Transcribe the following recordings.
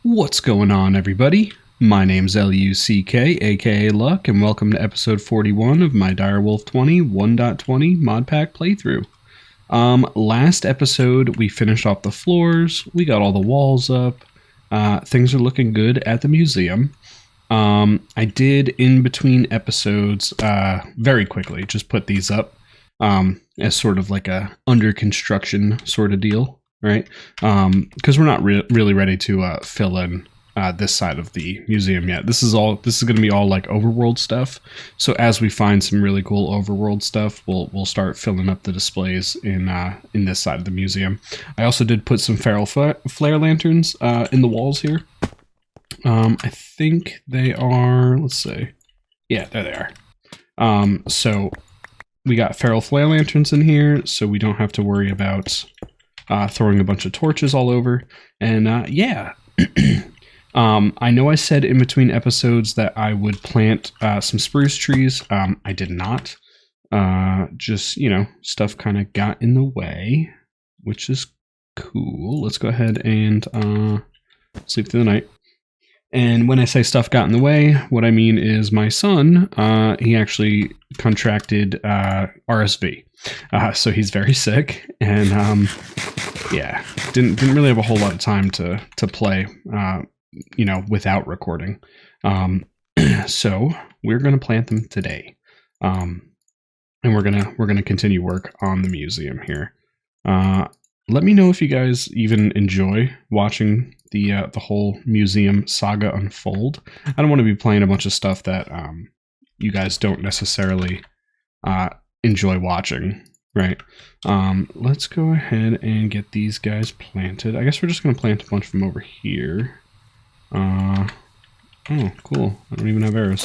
What's going on, everybody? My name's Luck, aka Luck, and welcome to episode 41 of my Direwolf20 1.20 Modpack playthrough. Last episode we finished off the floors, we got all the walls up, things are looking good at the museum. I did, in between episodes, very quickly, just put these up as sort of like a under construction sort of deal. Right, because we're not really ready to fill in this side of the museum yet. This is going to be all like overworld stuff. So as we find some really cool overworld stuff, we'll start filling up the displays in this side of the museum. I also did put some feral flare lanterns in the walls here. I think they are. Let's see. Yeah, there they are. So we got feral flare lanterns in here, so we don't have to worry about throwing a bunch of torches all over. And yeah, I know I said in between episodes that I would plant some spruce trees. I did not. Just, you know, stuff kind of got in the way, which is cool. Let's go ahead and sleep through the night. And when I say stuff got in the way, what I mean is my son, he actually contracted RSV. So he's very sick, and yeah, didn't really have a whole lot of time to play, you know, without recording. So we're gonna plant them today, and we're gonna continue work on the museum here. Let me know if you guys even enjoy watching the whole museum saga unfold. I don't want to be playing a bunch of stuff that you guys don't necessarily enjoy watching, right? Let's go ahead and get these guys planted. I guess we're just going to plant a bunch of them over here. Oh, cool. I don't even have arrows.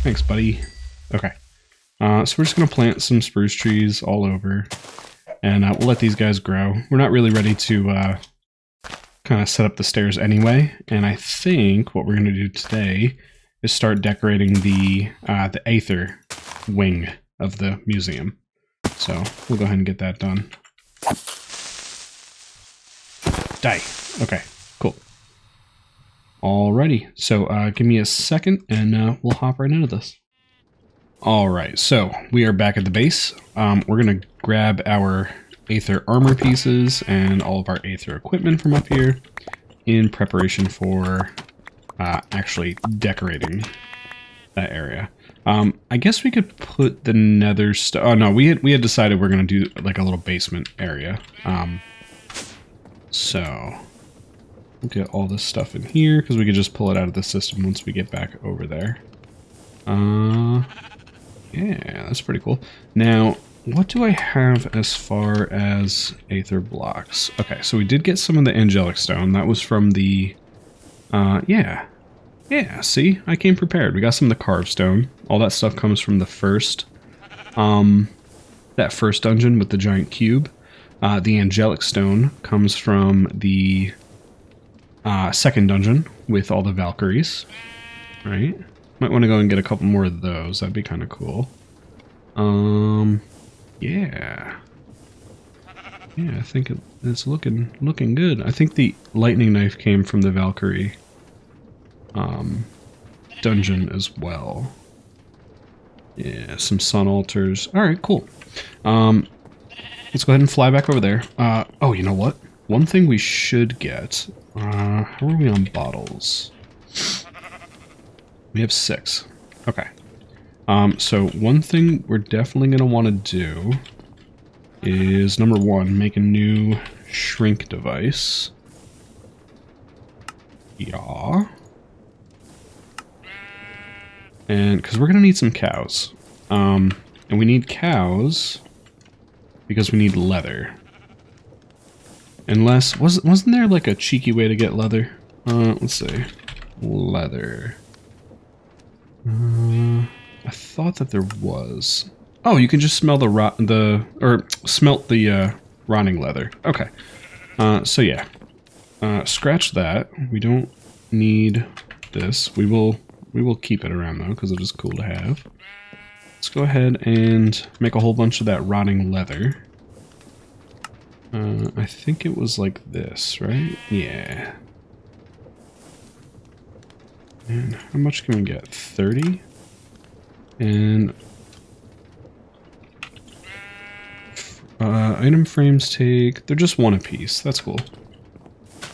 Thanks, buddy. Okay. So we're just going to plant some spruce trees all over, and we'll let these guys grow. We're not really ready to kind of set up the stairs anyway, and I think what we're going to do today is start decorating the Aether wing of the museum. So we'll go ahead and get that done. Die. Okay, cool. Alrighty, so give me a second, and we'll hop right into this. Alright, so we are back at the base. We're going to grab our Aether armor pieces and all of our Aether equipment from up here in preparation for actually decorating that area. I guess we could put the nether stuff. Oh no, we had decided we're going to do like a little basement area. So we'll get all this stuff in here because we could just pull it out of the system once we get back over there. Yeah, that's pretty cool. Now, what do I have as far as Aether blocks? Okay, so we did get some of the angelic stone. That was from the, yeah, see? I came prepared. We got some of the carved stone. All that stuff comes from the first, that first dungeon with the giant cube. The angelic stone comes from the second dungeon with all the Valkyries, right? Might want to go and get a couple more of those. That'd be kind of cool. Yeah. Yeah, I think it's looking good. I think the lightning knife came from the Valkyrie dungeon as well. Yeah, some sun altars. All right, cool. Let's go ahead and fly back over there. Oh, you know what? One thing we should get. How are we on bottles? We have 6. Okay. So one thing we're definitely going to want to do is, number 1, make a new shrink device. Yeah. And because we're going to need some cows. And we need cows because we need leather. Unless, wasn't there like a cheeky way to get leather? Let's see. Leather. I thought that there was. Oh, you can just smell smelt the rotting leather. Okay. So yeah. Scratch that. We don't need this. We will keep it around though, because it is cool to have. Let's go ahead and make a whole bunch of that rotting leather. I think it was like this, right? Yeah. And how much can we get? 30? And item frames take... They're just one apiece. That's cool.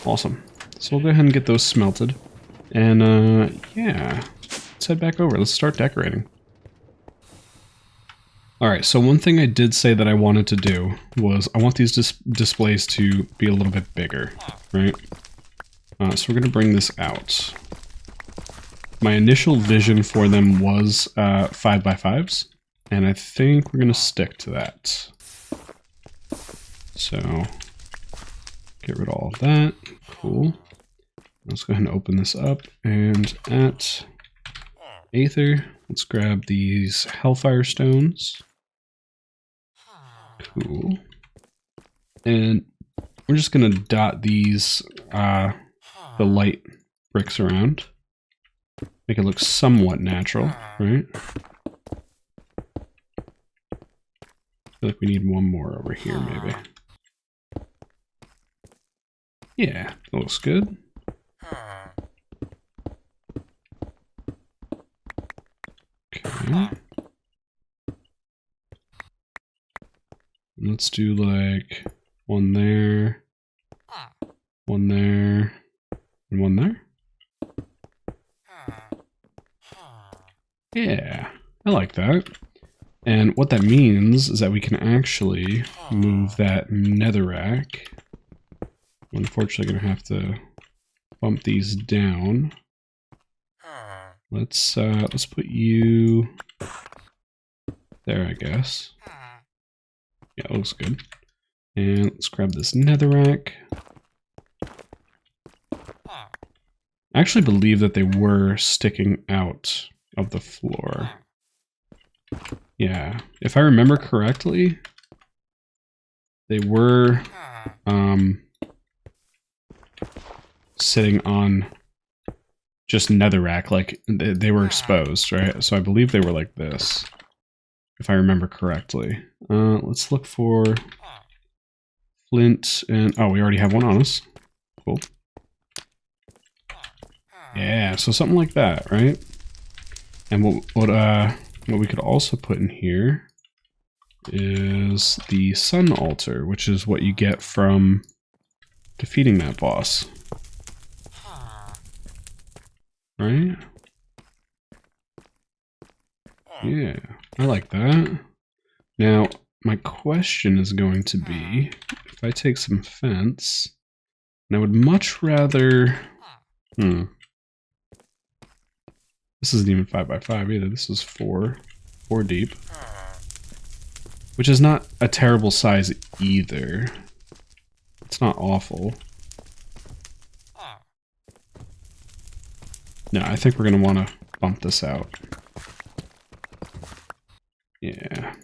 Awesome. So we'll go ahead and get those smelted. And, yeah. Let's head back over. Let's start decorating. Alright, so one thing I did say that I wanted to do was I want these displays to be a little bit bigger, right? So we're going to bring this out. My initial vision for them was 5x5s, and I think we're going to stick to that. So, get rid of all of that. Cool. Let's go ahead and open this up, and at Aether, let's grab these Hellfire Stones. Cool. And we're just going to dot these, the light bricks around. Make it look somewhat natural, right? I feel like we need one more over here, maybe. Yeah, that looks good. Okay. Let's do like one there, and one there. Yeah, I like that. And what that means is that we can actually move that netherrack. We're unfortunately gonna have to bump these down. Let's put you there, I guess. Yeah, it looks good. And let's grab this netherrack. I actually believe that they were sticking out of the floor. Yeah, if I remember correctly, they were sitting on just netherrack, like they were exposed, right? So I believe they were like this, if I remember correctly. Let's look for flint and... Oh, we already have one on us. Cool. Yeah, so something like that, right? And what we could also put in here is the sun altar, which is what you get from defeating that boss. Right? Yeah, I like that. Now, my question is going to be, if I take some fence, and I would much rather... This isn't even 5x5 either, this is 4 deep. Which is not a terrible size either. It's not awful. No, I think we're going to want to bump this out. Yeah.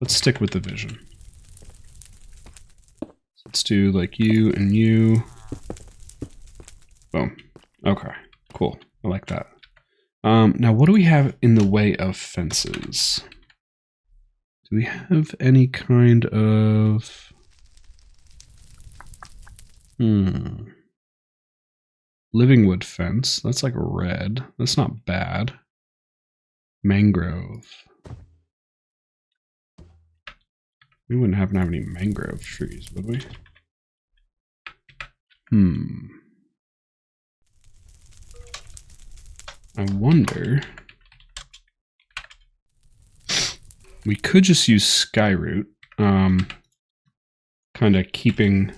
Let's stick with the vision. Let's do like you and you. Boom. Okay, cool. I like that. Now, what do we have in the way of fences? Do we have any kind of... Living wood fence. That's like red. That's not bad. Mangrove. We wouldn't happen to have any mangrove trees, would we? I wonder... We could just use Skyroot, kind of keeping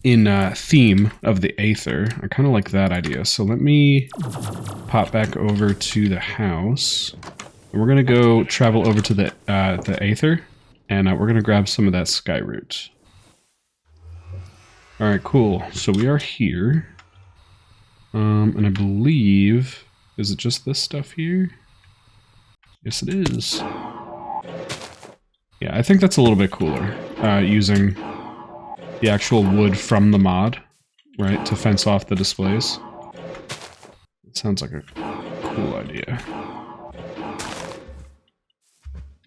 in theme of the Aether. I kind of like that idea. So let me pop back over to the house. And we're gonna go travel over to the Aether, and we're gonna grab some of that Skyroot. All right, cool. So we are here, and I believe. Is it just this stuff here? Yes, it is. Yeah, I think that's a little bit cooler, using the actual wood from the mod, right, to fence off the displays. It sounds like a cool idea.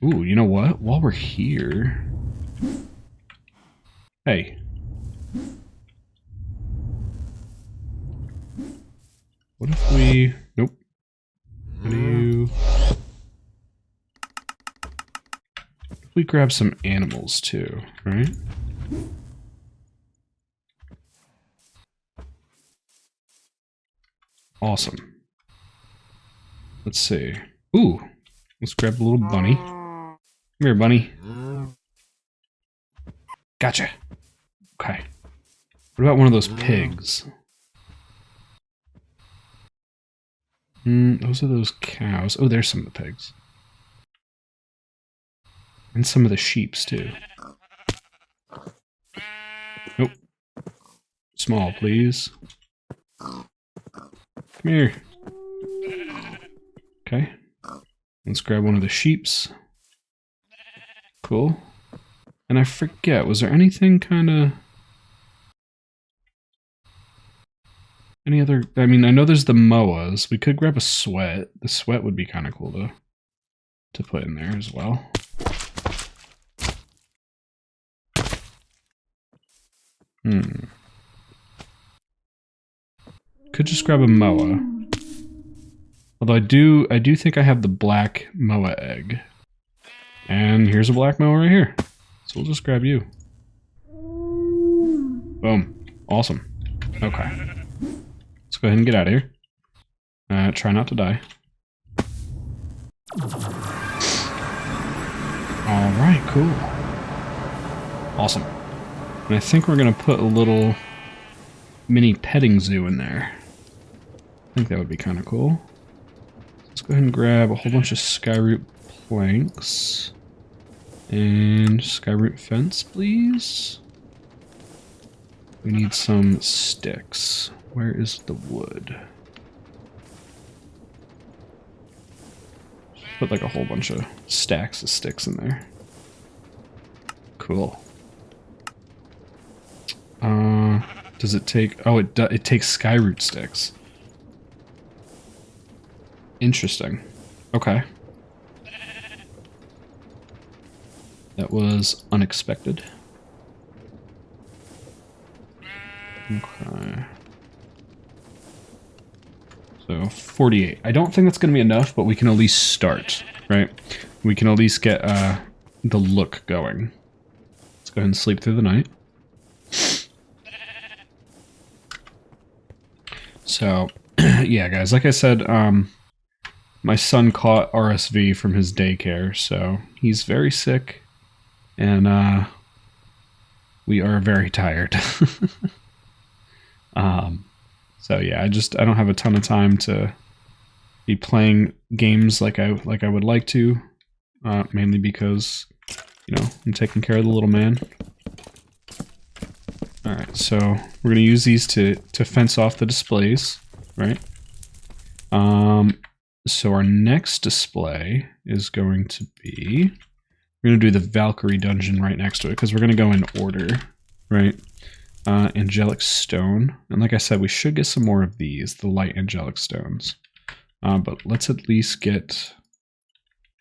Ooh, you know what? While we're here... Hey. What if we... Nope. How do you... If we grab some animals too, right? Awesome. Let's see. Ooh. Let's grab a little bunny. Come here, bunny. Gotcha. Okay. What about one of those pigs? Those are those cows. Oh, there's some of the pigs. And some of the sheeps, too. Nope. Small, please. Come here. Okay. Let's grab one of the sheeps. Cool. And I forget, was there anything kind of... Any other... I mean, I know there's the moas. We could grab a sweat. The sweat would be kind of cool to put in there as well. Could just grab a moa. Although I do think I have the black moa egg. And here's a black moa right here. So we'll just grab you. Boom. Awesome. Okay. Let's go ahead and get out of here. Try not to die. Alright, cool. Awesome. And I think we're going to put a little mini petting zoo in there. I think that would be kind of cool. Let's go ahead and grab a whole bunch of skyroot planks. And skyroot fence, please. We need some sticks. Where is the wood? Put like a whole bunch of stacks of sticks in there. Cool. Does it take... Oh, it takes skyroot sticks. Interesting. Okay. That was unexpected. Okay. So, 48. I don't think that's going to be enough, but we can at least start, right? We can at least get the look going. Let's go ahead and sleep through the night. So, yeah, guys, like I said, my son caught RSV from his daycare, so he's very sick, and we are very tired. So yeah, I don't have a ton of time to be playing games like I would like to, mainly because, you know, I'm taking care of the little man. Alright, so we're gonna use these to fence off the displays, right? So our next display is going to be, we're gonna do the Valkyrie dungeon right next to it, because we're gonna go in order, right? Angelic stone, and like I said, we should get some more of these, the light angelic stones. But let's at least get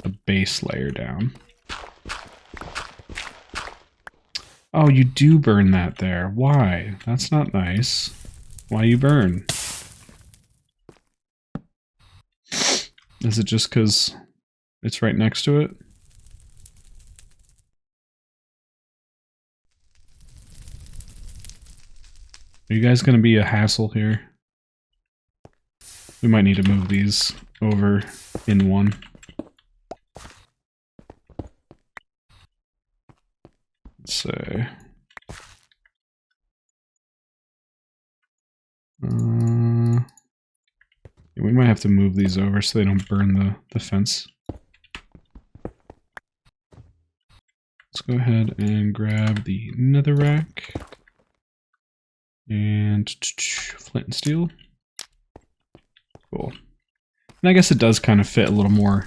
a base layer down. Oh, you do burn that there. Why? That's not nice. Why you burn? Is it just because it's right next to it? Are you guys going to be a hassle here? We might need to move these over in one. Let's see. We might have to move these over so they don't burn the fence. Let's go ahead and grab the netherrack. And flint and steel. Cool. And I guess it does kind of fit a little more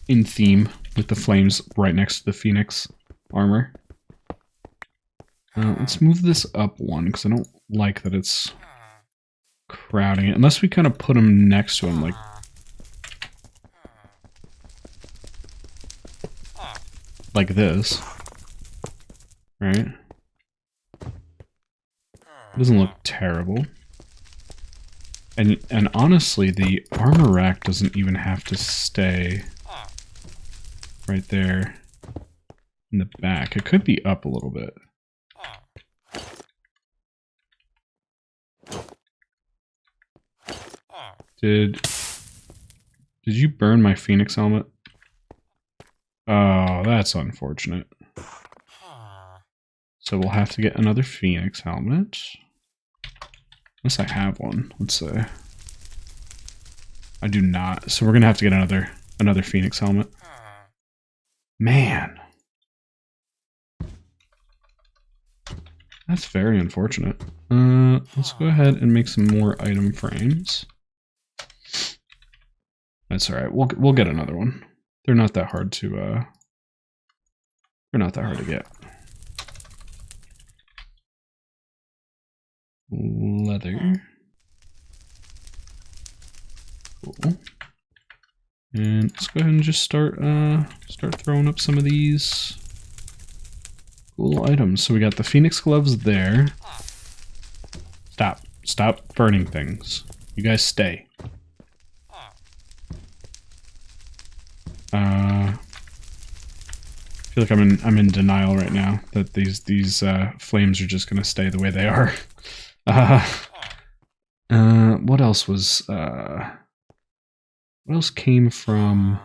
in theme with the flames right next to the Phoenix armor. Let's move this up one, because I don't like that it's crowding it. Unless we kind of put them next to him, like... like this. Right? Doesn't look terrible. And honestly, the armor rack doesn't even have to stay right there in the back. It could be up a little bit. Did you burn my Phoenix helmet? Oh, that's unfortunate. So we'll have to get another Phoenix helmet. Unless I have one. Let's see. I do not. So we're gonna have to get another Phoenix helmet. Man. That's very unfortunate. Let's go ahead and make some more item frames. That's alright. We'll get another one. They're not that hard to get. Leather. Cool. And let's go ahead and just start throwing up some of these cool items. So we got the Phoenix gloves there. Stop burning things. You guys stay. I feel like I'm in denial right now that these flames are just gonna stay the way they are. What else was what else came from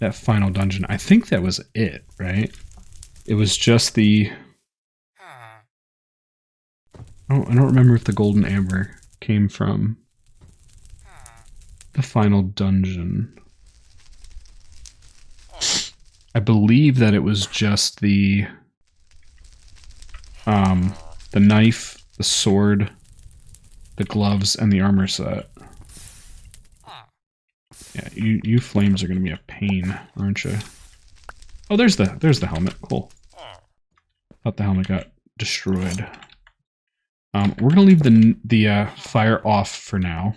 that final dungeon? I think that was it, right? It was just the I don't remember if the golden amber came from the final dungeon. I believe that it was just the knife, the sword, the gloves, and the armor set. Yeah, you flames are gonna be a pain, aren't you? Oh, there's the helmet. Cool. Thought the helmet got destroyed. We're gonna leave the fire off for now.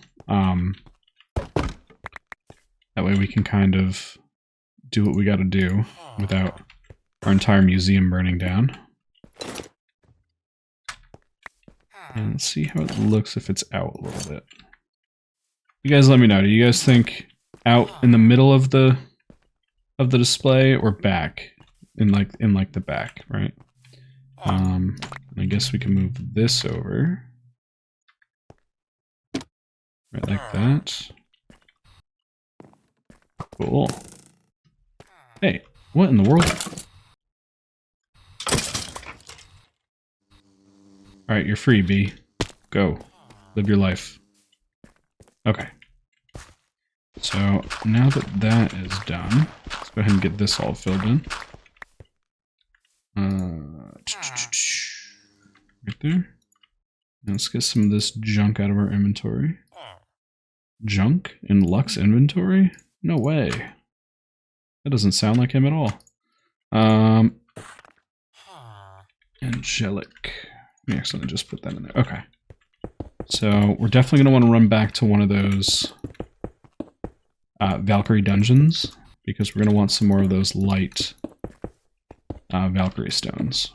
That way we can kind of do what we gotta do without our entire museum burning down. And let's see how it looks if it's out a little bit. You guys let me know. Do you guys think out in the middle of the display or back? In like the back, right? I guess we can move this over. Right like that. Cool. Hey, what in the world? Alright, you're free, B. Go. Live your life. Okay. So, now that that is done, let's go ahead and get this all filled in. Right there. Now let's get some of this junk out of our inventory. Junk in Luck's inventory? No way. That doesn't sound like him at all. Angelic. I accidentally just put that in there. Okay. So we're definitely going to want to run back to one of those Valkyrie dungeons, because we're going to want some more of those light Valkyrie stones.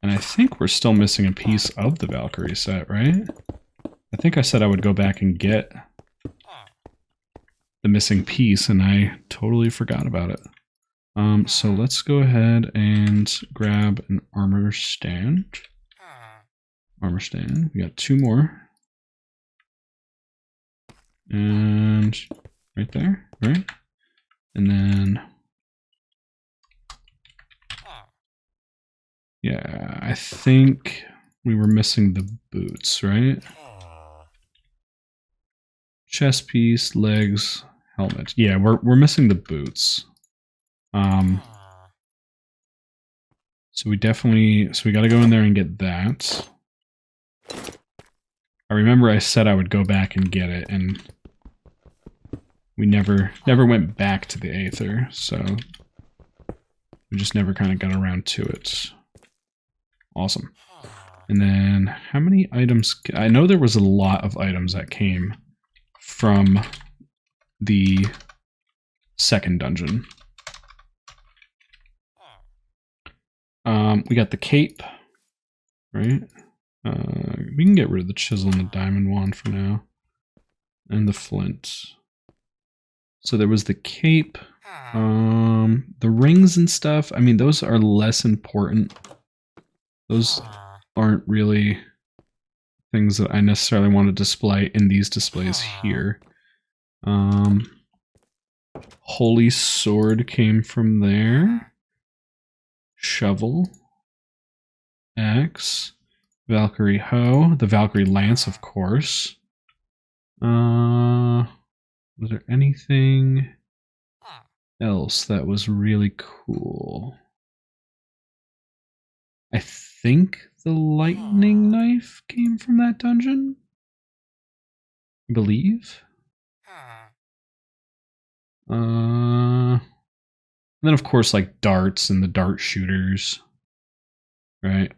And I think we're still missing a piece of the Valkyrie set, right? I think I said I would go back and get the missing piece, and I totally forgot about it. So let's go ahead and grab an armor stand. Armor stand. We got two more. And right there, right? And then... yeah, I think we were missing the boots, right? Chest piece, legs, helmet. Yeah, we're missing the boots. So we gotta go in there and get that. I remember I said I would go back and get it, and we never went back to the Aether, so We just never kind of got around to it. Awesome. And then how many items? I know there was a lot of items that came from the second dungeon. We got the cape, right? We can get rid of the chisel and the diamond wand for now. And the flint. So there was the cape. The rings and stuff, I mean, those are less important. Those aren't really things that I necessarily want to display in these displays here. Holy sword came from there. Shovel. Axe. Valkyrie hoe. The Valkyrie lance, of course. Was there anything else that was really cool? I think the lightning knife came from that dungeon, I believe. And then of course like darts and the dart shooters, right?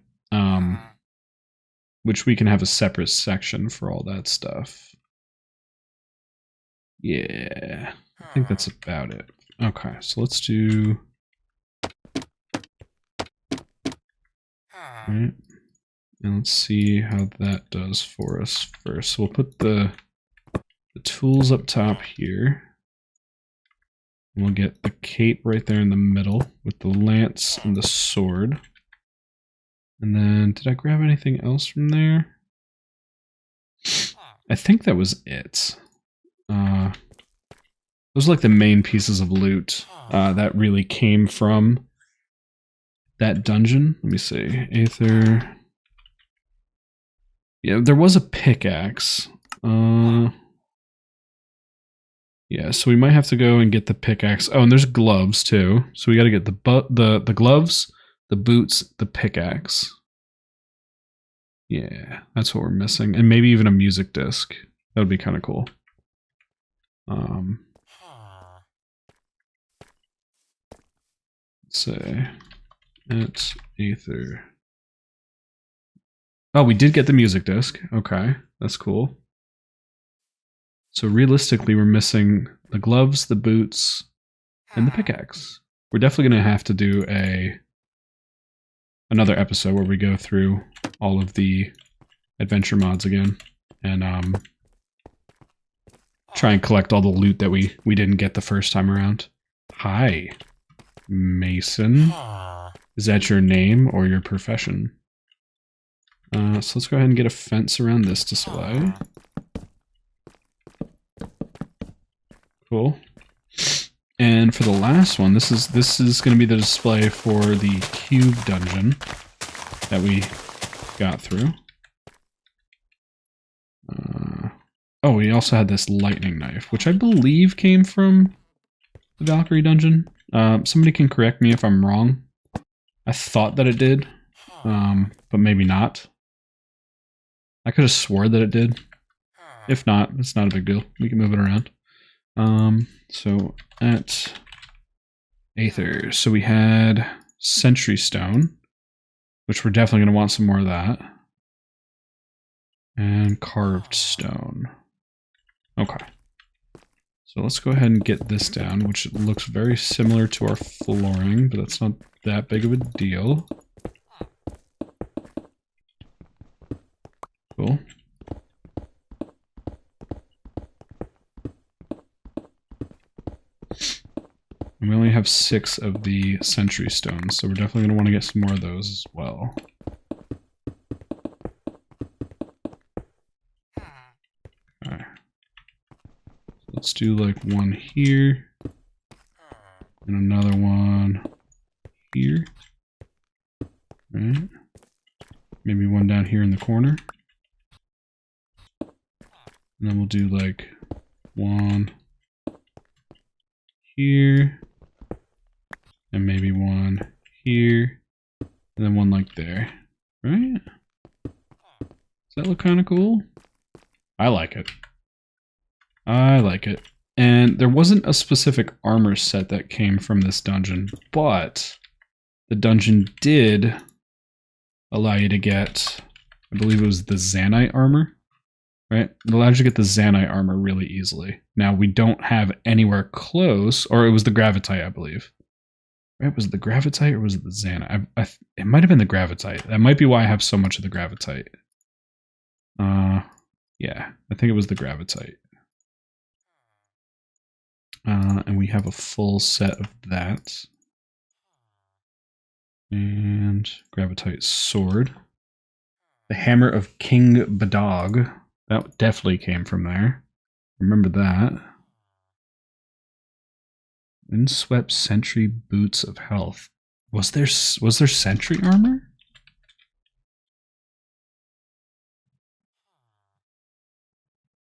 Which we can have a separate section for all that stuff. Yeah, I think that's about it. Okay, so let's do... Right. And let's see how that does for us first. So we'll put the tools up top here. And we'll get the cape right there in the middle with the lance and the sword. And then, did I grab anything else from there? I think that was it. Those are like the main pieces of loot that really came from that dungeon. Let me see. Aether. Yeah, there was a pickaxe. Yeah, so we might have to go and get the pickaxe. Oh, and there's gloves too. So we got to get the gloves, the boots, the pickaxe. Yeah, that's what we're missing. And maybe even a music disc. That would be kind of cool. Let's say it's Aether. Oh, we did get the music disc. Okay, that's cool. So realistically, we're missing the gloves, the boots, and the pickaxe. We're definitely going to have to do another episode where we go through all of the adventure mods again and try and collect all the loot that we didn't get the first time around. Hi, Mason. Is that your name or your profession? So let's go ahead and get a fence around this display. Cool. And for the last one, this is going to be the display for the cube dungeon that we got through. Oh, we also had this lightning knife, which I believe came from the Valkyrie dungeon. Somebody can correct me if I'm wrong. I thought that it did, but maybe not. I could have swore that it did. If not, it's not a big deal. We can move it around. So at Aether, so we had Sentry Stone, which we're definitely going to want some more of that. And Carved Stone. Okay. So let's go ahead and get this down, which looks very similar to our flooring, but that's not that big of a deal. Cool. And we only have 6 of the Sentry Stones, so we're definitely going to want to get some more of those as well. Alright. Let's do like one here. And another one here. Right. Maybe one down here in the corner. And then we'll do like one here. And maybe one here. And then one like there. Right? Does that look kind of cool? I like it. I like it. And there wasn't a specific armor set that came from this dungeon, but the dungeon did allow you to get, I believe it was the Zanite armor, right? It allows you to get the Zanite armor really easily. Now, we don't have anywhere close, or it was the Gravitite, I believe. Right? Was it the Gravitite or was it the Zanite? It might have been the Gravitite. That might be why I have so much of the Gravitite. Yeah, I think it was the Gravitite. And we have a full set of that. And Gravitite sword. The Hammer of King Badog. That definitely came from there. Remember that. Windswept Sentry Boots of Health. Was there Sentry armor?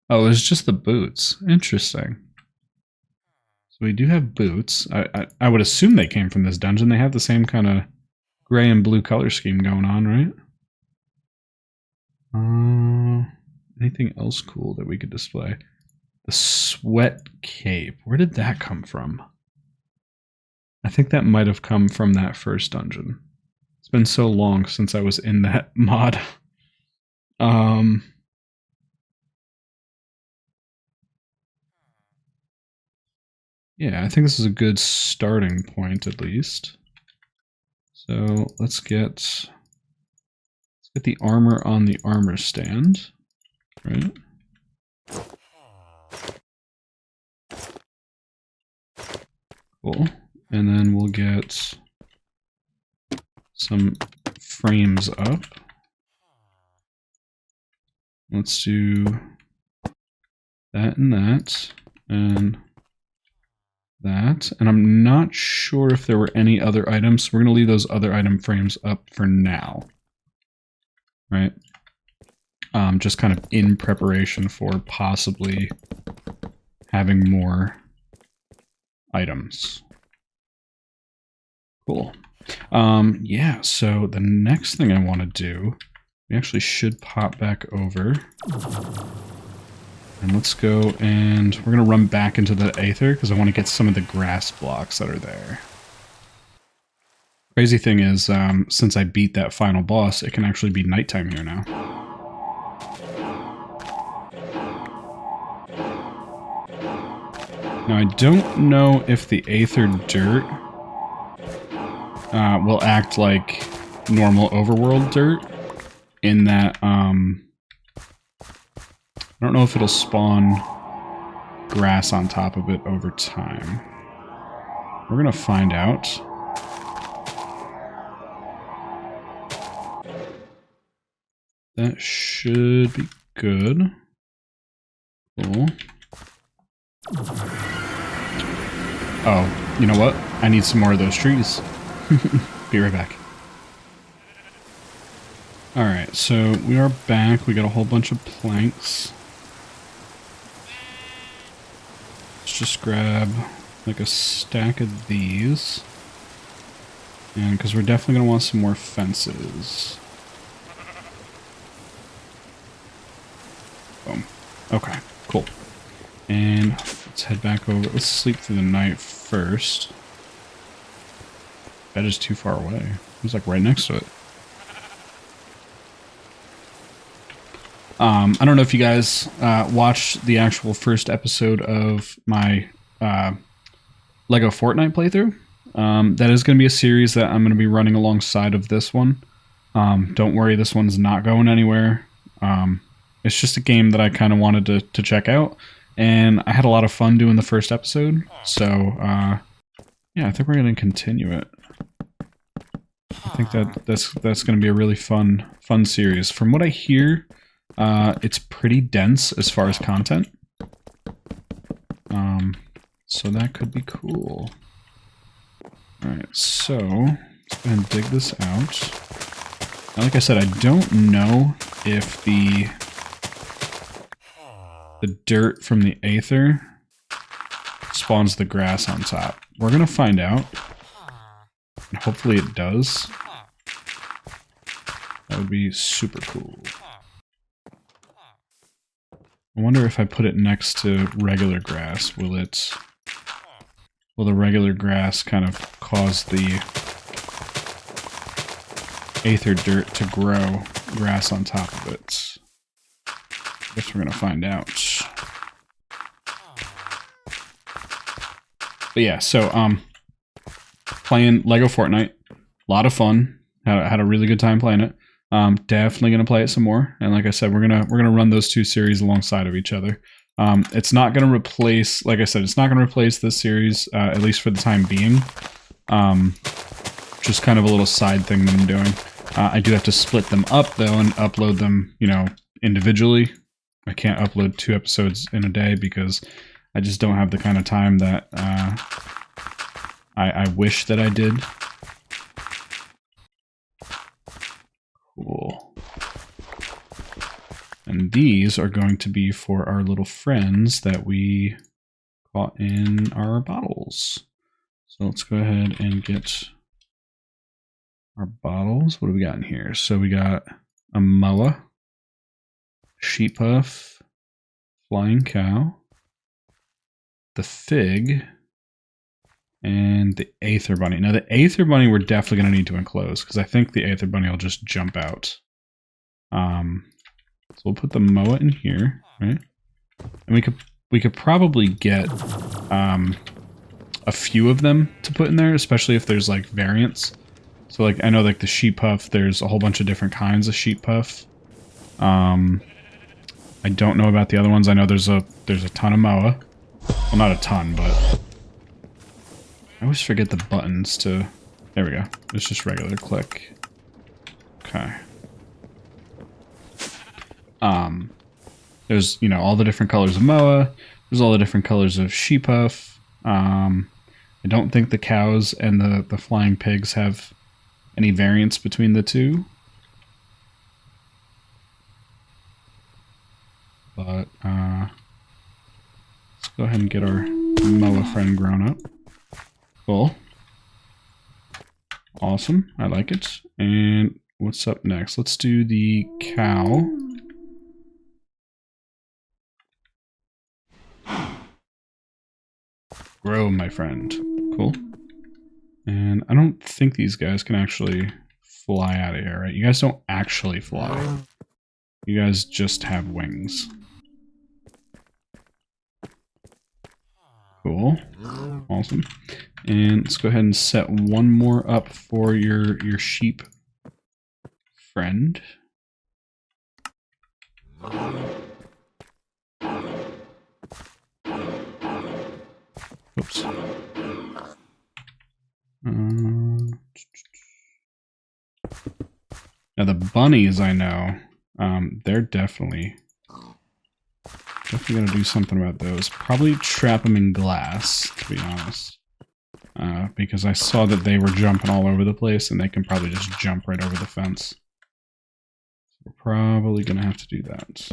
Oh, it was just the boots. Interesting. So we do have boots. I would assume they came from this dungeon. They have the same kind of gray and blue color scheme going on, right? Anything else cool that we could display? The Sweat Cape. Where did that come from? I think that might have come from that first dungeon. It's been so long since I was in that mod. Yeah, I think this is a good starting point at least. So let's get the armor on the armor stand, right? Cool. And then we'll get some frames up. Let's do that and that and that. And I'm not sure if there were any other items, so we're going to leave those other item frames up for now. Right? Just kind of in preparation for possibly having more items. Cool. Yeah, so the next thing I want to do, we actually should pop back over. And let's go and we're going to run back into the Aether because I want to get some of the grass blocks that are there. Crazy thing is, since I beat that final boss, it can actually be nighttime here now. Now, I don't know if the Aether dirt will act like normal overworld dirt in that, I don't know if it'll spawn grass on top of it over time. We're gonna find out. That should be good. Cool. Oh, you know what? I need some more of those trees. Be right back. Alright, so we are back. We got a whole bunch of planks. Let's just grab like a stack of these. And because we're definitely going to want some more fences. Boom. Okay, cool. And let's head back over. Let's sleep through the night first. Bed is too far away. It was like right next to it. I don't know if you guys watched the actual first episode of my Lego Fortnite playthrough. That is going to be a series that I'm going to be running alongside of this one. Don't worry, this one's not going anywhere. It's just a game that I kind of wanted to check out. And I had a lot of fun doing the first episode. So, yeah, I think we're going to continue it. I think that's going to be a really fun series. From what I hear, it's pretty dense as far as content. So that could be cool. Alright, so let's go ahead and dig this out. Now, like I said, I don't know if the dirt from the Aether spawns the grass on top. We're gonna find out. And hopefully it does. That would be super cool. I wonder if I put it next to regular grass, will the regular grass kind of cause the Aether dirt to grow grass on top of it. Guess we're gonna find out. But yeah, so playing Lego Fortnite, a lot of fun. Had a really good time playing it. Definitely gonna play it some more. And like I said, we're gonna run those two series alongside of each other. It's not gonna replace, like I said, it's not gonna replace this series, at least for the time being. Just kind of a little side thing that I'm doing. I do have to split them up though and upload them, you know, individually. I can't upload 2 episodes in a day because I just don't have the kind of time that I wish that I did. Cool. And these are going to be for our little friends that we caught in our bottles. So let's go ahead and get our bottles. What do we got in here? So we got a moa, sheep puff, flying cow, the fig, and the Aether bunny. Now the Aether bunny we're definitely going to need to enclose because I think the Aether bunny will just jump out. So we'll put the moa in here, right? And we could probably get a few of them to put in there, especially if there's like variants. So like I know like the sheep puff, there's a whole bunch of different kinds of sheep puff. I don't know about the other ones. I know there's a ton of moa. Well, not a ton, but I always forget the buttons to. There we go. It's just regular click. Okay. There's, you know, all the different colors of moa. There's all the different colors of sheep puff. I don't think the cows and the flying pigs have any variance between the two. But let's go ahead and get our moa friend grown up. Cool. Awesome. I like it. And what's up next? Let's do the cow. Grow, my friend. Cool. And I don't think these guys can actually fly out of here, right? You guys don't actually fly. You guys just have wings. Cool. Awesome. And let's go ahead and set one more up for your sheep friend. Oops. Now the bunnies, I know, they're definitely gonna do something about those. Probably trap them in glass, to be honest. Because I saw that they were jumping all over the place, and they can probably just jump right over the fence. So we're probably gonna have to do that.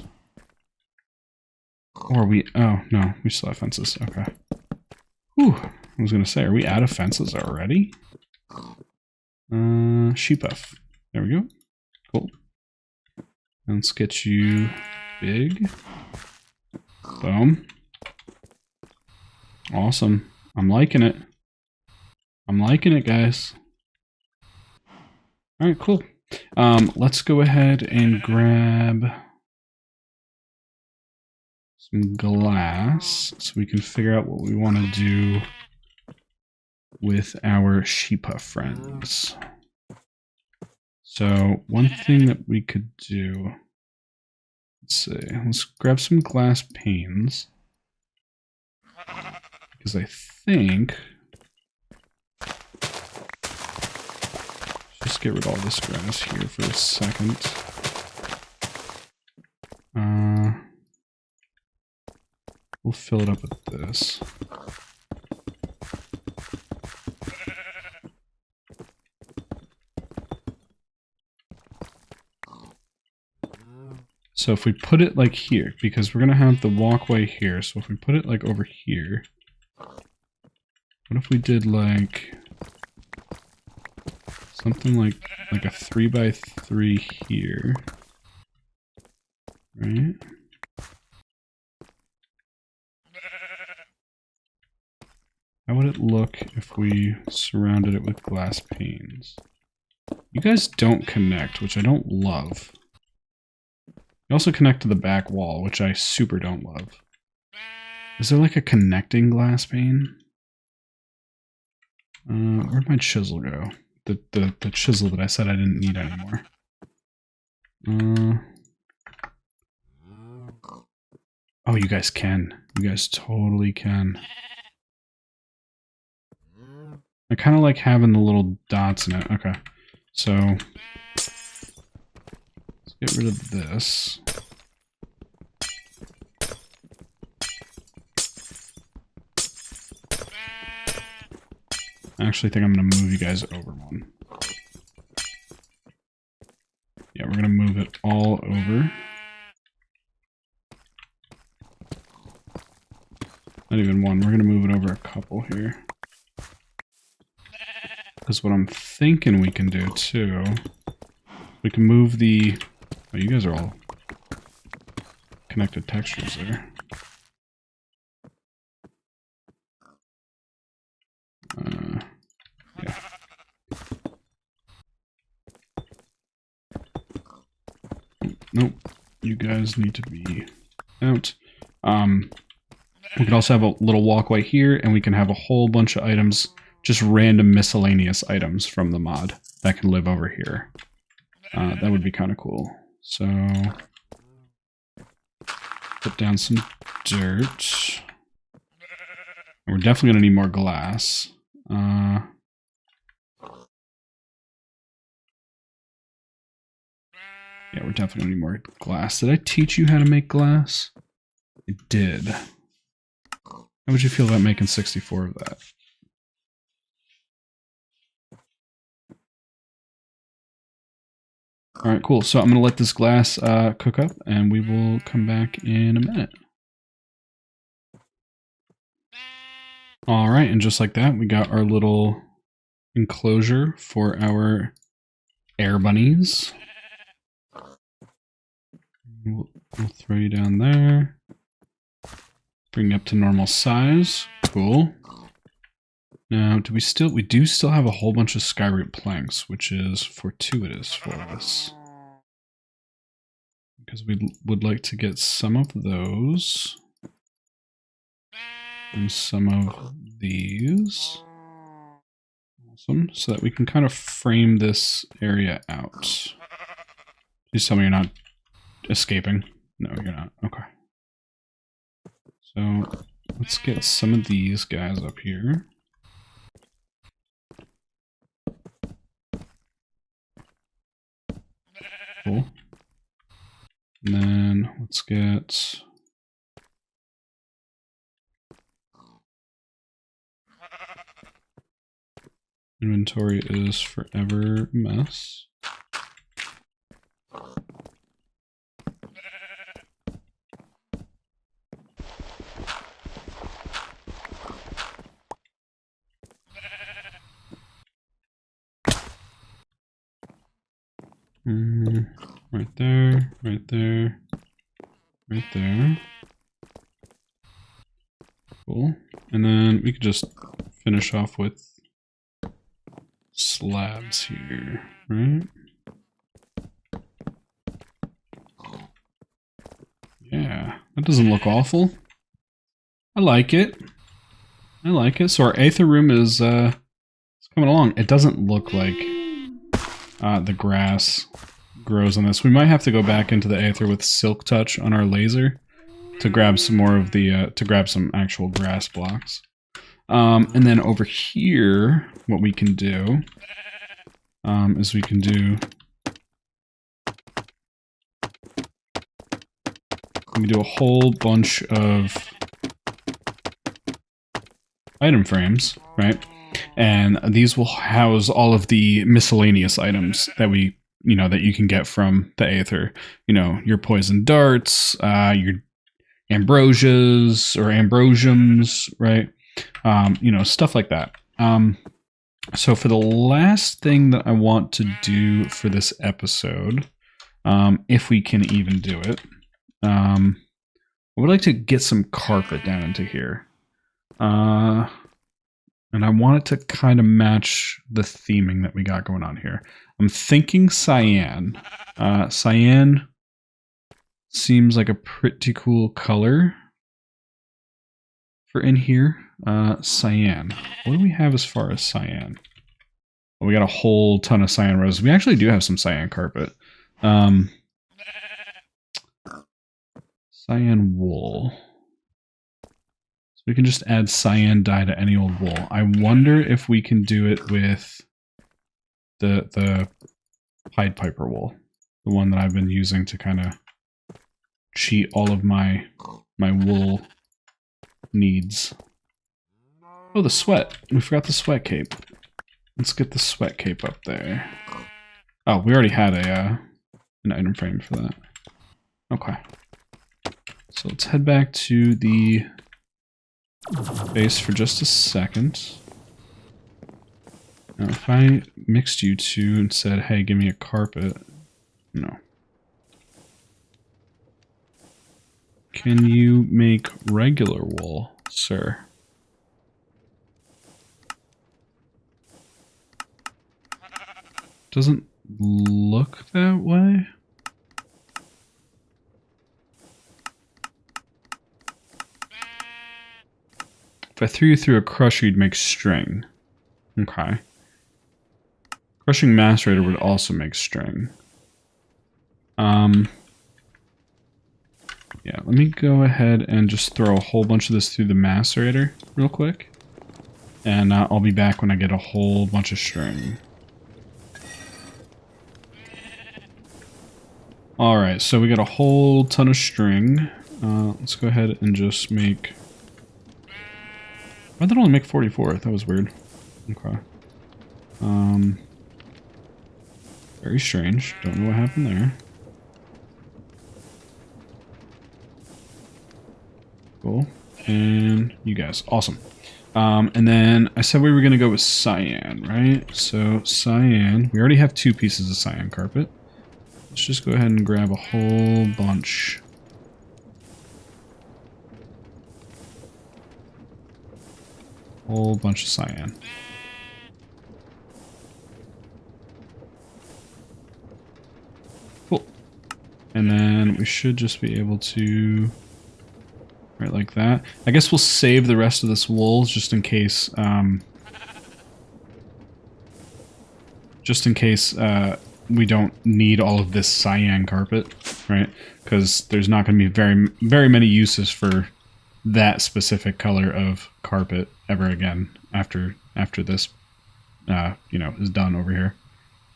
Or we, oh no, we still have fences, okay. Whew, I was gonna say, are we out of fences already? Sheep puff. There we go. Cool. Let's get you big. Boom. Awesome. I'm liking it. I'm liking it, guys. Alright, cool. Let's go ahead and grab some glass so we can figure out what we want to do with our sheep puff friends. So one thing that we could do, let's see, let's grab some glass panes, because I think, just get rid of all this grass here for a second. We'll fill it up with this. So if we put it like here, because we're going to have the walkway here, so if we put it like over here, what if we did like something like a 3x3 here, right? How would it look if we surrounded it with glass panes? You guys don't connect, which I don't love. You also connect to the back wall, which I super don't love. Is there like a connecting glass pane? Where'd my chisel go? The chisel that I said I didn't need anymore. Oh, you guys can. You guys totally can. I kind of like having the little dots in it. Okay, so let's get rid of this. I actually think I'm going to move you guys over one. Yeah, we're going to move it all over. Not even one. We're going to move it over a couple here. Because what I'm thinking we can do too, we can move the... Oh, you guys are all connected textures there. Yeah. Nope. You guys need to be out. We can also have a little walkway here, and we can have a whole bunch of items, just random miscellaneous items from the mod that can live over here. That would be kind of cool. So, put down some dirt. We're definitely going to need more glass. Yeah, we're definitely going to need more glass. Did I teach you how to make glass? I did. How would you feel about making 64 of that? Alright, cool. So I'm going to let this glass cook up, and we will come back in a minute. Alright, and just like that, we got our little enclosure for our air bunnies. We'll throw you down there. Bring you up to normal size. Cool. Now, we do still have a whole bunch of skyroot planks, which is fortuitous for us. Because we would like to get some of those. And some of these. Awesome. So that we can kind of frame this area out. Please tell me you're not escaping. No, you're not. Okay. So let's get some of these guys up here. Cool. And then let's get inventory is forever a mess. Right there, right there, right there. Cool. And then we could just finish off with slabs here, right? Yeah, that doesn't look awful. I like it. I like it. So our Aether room is it's coming along. It doesn't look like the grass grows on this. We might have to go back into the Aether with Silk Touch on our laser to grab some more of the to grab some actual grass blocks. And then over here, what we can do is we can do a whole bunch of item frames, right? And these will house all of the miscellaneous items that we, that you can get from the Aether. Your poison darts, your ambrosias or ambrosiums, right? Stuff like that. So for the last thing that I want to do for this episode, if we can even do it, I would like to get some carpet down into here. And I want it to kind of match the theming that we got going on here. I'm thinking cyan. Cyan seems like a pretty cool color for in here. Cyan. What do we have as far as cyan? Well, we got a whole ton of cyan roses. We actually do have some cyan carpet. Cyan wool. So we can just add cyan dye to any old wool. I wonder if we can do it with the Pied Piper wool. The one that I've been using to kind of cheat all of my wool needs. Oh, the sweat. We forgot the sweat cape. Let's get the sweat cape up there. Oh, we already had a an item frame for that. Okay. So let's head back to the base for just a second. Now, if I mixed you two and said, hey, give me a carpet. No. Can you make regular wool, sir? Doesn't look that way. If I threw you through a crusher, you'd make string. Okay. Crushing macerator would also make string. Yeah, let me go ahead and just throw a whole bunch of this through the macerator real quick. And I'll be back when I get a whole bunch of string. Alright, so we got a whole ton of string. Let's go ahead and just make... Why'd that only make 44? That was weird. Okay. Very strange. Don't know what happened there. Cool. And you guys. Awesome. And then I said we were going to go with cyan, right? So cyan. We already have 2 pieces of cyan carpet. Let's just go ahead and grab a whole bunch. Whole bunch of cyan. Cool. And then we should just be able to... Right, like that. I guess we'll save the rest of this wool just in case... we don't need all of this cyan carpet, right? Because there's not going to be very many uses for that specific color of carpet ever again after this, you know, is done over here.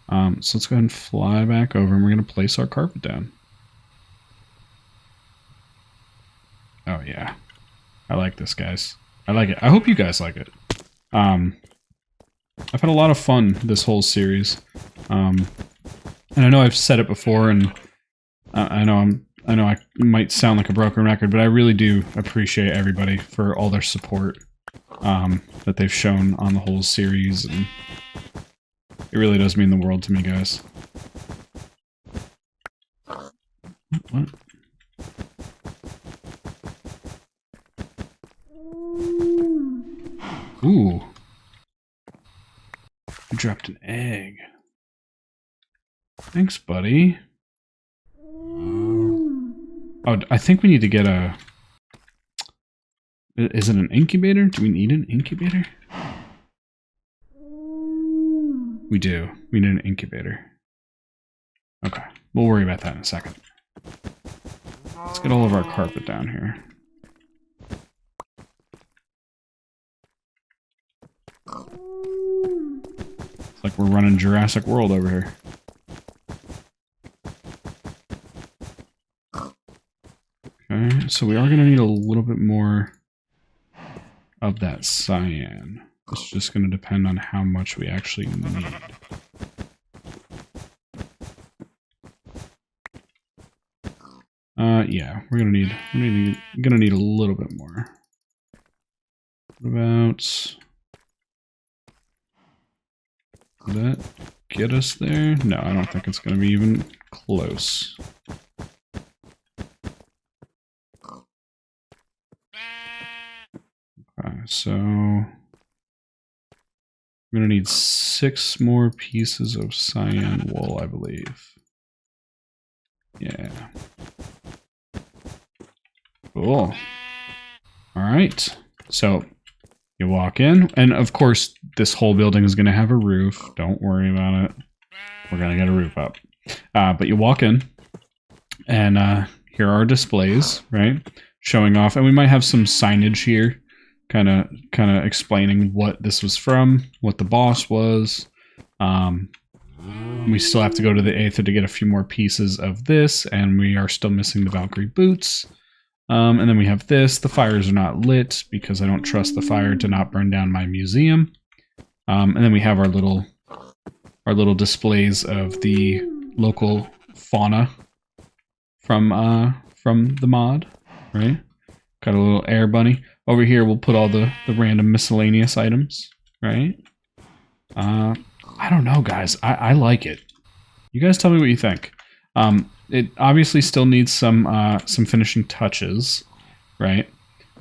So let's go ahead and fly back over, and we're going to place our carpet down. Oh yeah, I like this, guys. I like it. I hope you guys like it. I've had a lot of fun this whole series. And I know I've said it before, and I know I might sound like a broken record, but I really do appreciate everybody for all their support that they've shown on the whole series, and it really does mean the world to me, guys. What? Ooh. You dropped an egg. Thanks, buddy. Oh, I think we need to get a... Is it an incubator? Do we need an incubator? We do. We need an incubator. Okay. We'll worry about that in a second. Let's get all of our carpet down here. It's like we're running Jurassic World over here. Okay, so we are going to need a little bit more of that cyan. It's just going to depend on how much we actually need. Yeah, we're gonna need a little bit more. What about... Did that get us there? No, I don't think it's gonna be even close. Okay, so I'm going to need 6 more pieces of cyan wool, I believe. Yeah. Cool. All right. So you walk in, and of course, this whole building is going to have a roof. Don't worry about it. We're going to get a roof up. But you walk in, and here are displays, right? Showing off, and we might have some signage here, kind of explaining what this was from, what the boss was. We still have to go to the Aether to get a few more pieces of this, and we are still missing the Valkyrie boots. And then we have this. The fires are not lit because I don't trust the fire to not burn down my museum. And then we have our little displays of the local fauna from the mod, right? Got a little air bunny. Over here we'll put all the random miscellaneous items, right? I don't know, guys. I like it. You guys tell me what you think. It obviously still needs some finishing touches, right?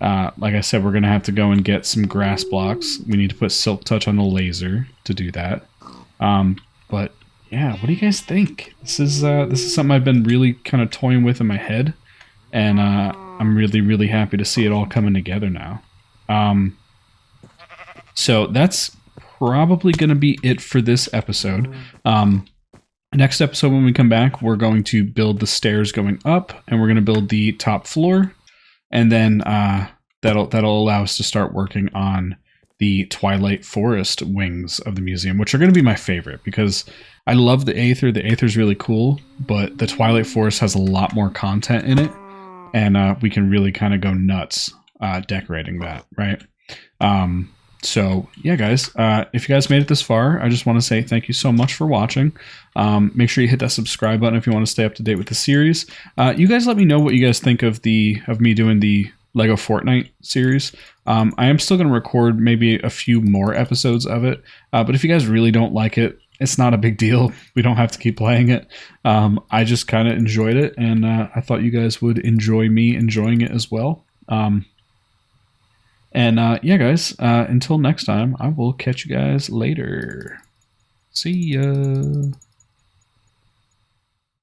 Like I said, we're going to have to go and get some grass blocks. We need to put silk touch on the laser to do that. But yeah, what do you guys think? This is something I've been really kind of toying with in my head, and I'm really happy to see it all coming together now. So that's probably going to be it for this episode. Next episode, when we come back, we're going to build the stairs going up, and we're going to build the top floor, and then that'll allow us to start working on the Twilight Forest wings of the museum, which are going to be my favorite because I love the Aether. The Aether is really cool, but the Twilight Forest has a lot more content in it, and we can really kind of go nuts decorating that, right? So yeah, guys, if you guys made it this far, I just want to say thank you so much for watching. Make sure you hit that subscribe button if you want to stay up to date with the series. You guys let me know what you guys think of me doing the Lego Fortnite series. I am still going to record maybe a few more episodes of it, but if you guys really don't like it, it's not a big deal. We don't have to keep playing it. I just kind of enjoyed it, and I thought you guys would enjoy me enjoying it as well. Yeah, guys, until next time, I will catch you guys later. See ya.